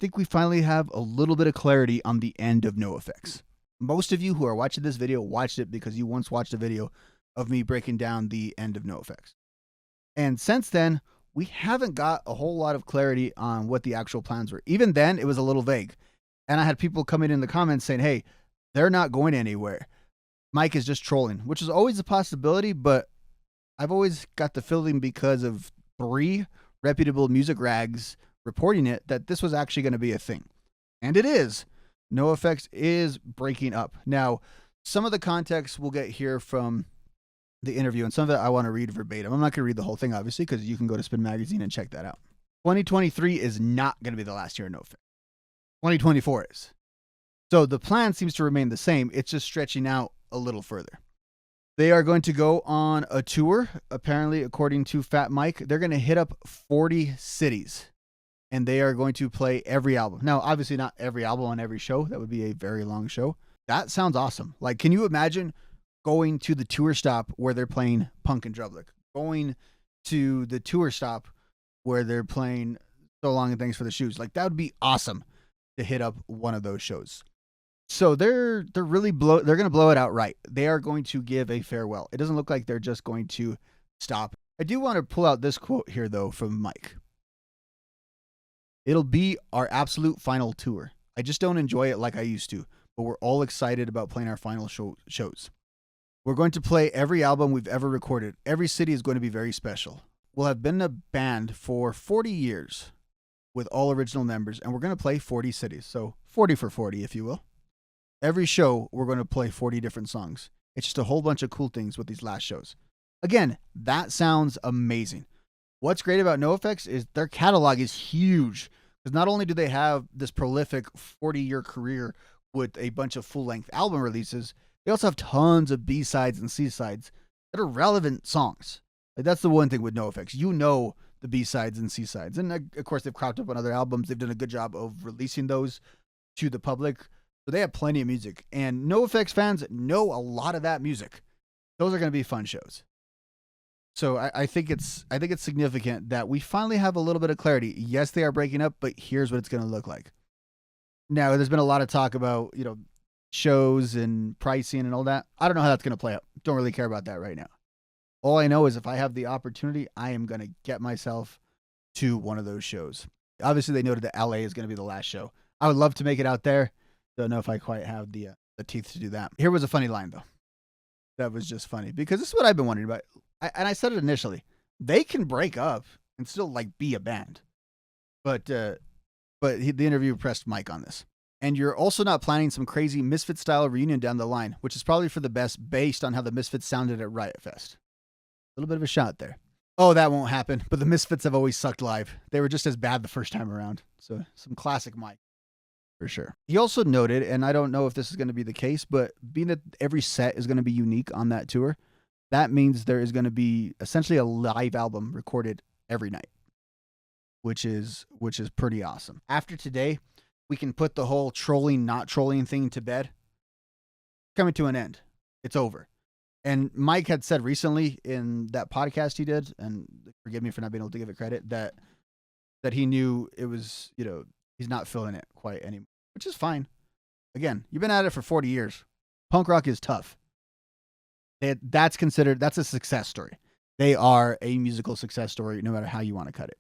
think we finally have a little bit of clarity on the end of NOFX. Most of you who are watching this video watched it because you once watched a video of me breaking down the end of NOFX. And since then, we haven't got a whole lot of clarity on what the actual plans were. Even then, it was a little vague. And I had people coming in the comments saying, hey, they're not going anywhere. Mike is just trolling, which is always a possibility, but I've always got the feeling because of 3 reputable music rags reporting it that this was actually going to be a thing. And it is. NOFX is breaking up. Now, some of the context we'll get here from the interview, and some of it I want to read verbatim. I'm not going to read the whole thing, obviously, because you can go to Spin Magazine and check that out. 2023 is not going to be the last year of NOFX. 2024 is. So the plan seems to remain the same. It's just stretching out a little further. They are going to go on a tour. Apparently, according to Fat Mike, they're going to hit up 40 cities. And they are going to play every album. Now, obviously not every album on every show. That would be a very long show. That sounds awesome. Like, can you imagine going to the tour stop where they're playing Punk and Drublic? Going to the tour stop where they're playing So Long and Thanks for the Shoes. Like, that would be awesome to hit up one of those shows. So they're going to blow it out right. They are going to give a farewell. It doesn't look like they're just going to stop. I do want to pull out this quote here, though, from Mike. It'll be our absolute final tour. I just don't enjoy it like I used to, but we're all excited about playing our final shows. We're going to play every album we've ever recorded. Every city is going to be very special. We'll have been a band for 40 years with all original members, and we're going to play 40 cities. So 40 for 40, if you will. Every show, we're going to play 40 different songs. It's just a whole bunch of cool things with these last shows. Again, that sounds amazing. What's great about NOFX is their catalog is huge. Because not only do they have this prolific 40-year career with a bunch of full-length album releases, they also have tons of B-sides and C-sides that are relevant songs. Like, that's the one thing with NOFX. You know the B-sides and C-sides. And, of course, they've cropped up on other albums. They've done a good job of releasing those to the public. So they have plenty of music. And NOFX fans know a lot of that music. Those are going to be fun shows. So I think it's significant that we finally have a little bit of clarity. Yes, they are breaking up, but here's what it's going to look like. Now, there's been a lot of talk about, shows and pricing and all that. I don't know how that's going to play out. Don't really care about that right now. All I know is if I have the opportunity, I am going to get myself to one of those shows. Obviously, they noted that LA is going to be the last show. I would love to make it out there. Don't know if I quite have the teeth to do that. Here was a funny line, though. That was just funny because this is what I've been wondering about. I said it initially. They can break up and still be a band, but the interview pressed Mike on this. And you're also not planning some crazy Misfits style reunion down the line, which is probably for the best based on how the Misfits sounded at RIAA Fest. A little bit of a shot there. Oh, that won't happen. But the Misfits have always sucked live. They were just as bad the first time around. So some classic Mike. For sure. He also noted, and I don't know if this is going to be the case, but being that every set is going to be unique on that tour, that means there is going to be essentially a live album recorded every night, which is pretty awesome. After today, we can put the whole trolling, not trolling thing to bed. Coming to an end. It's over. And Mike had said recently in that podcast he did, and forgive me for not being able to give it credit, that he knew it was, he's not feeling it quite anymore, which is fine. Again, you've been at it for 40 years. Punk rock is tough. That's a success story. They are a musical success story, no matter how you want to cut it.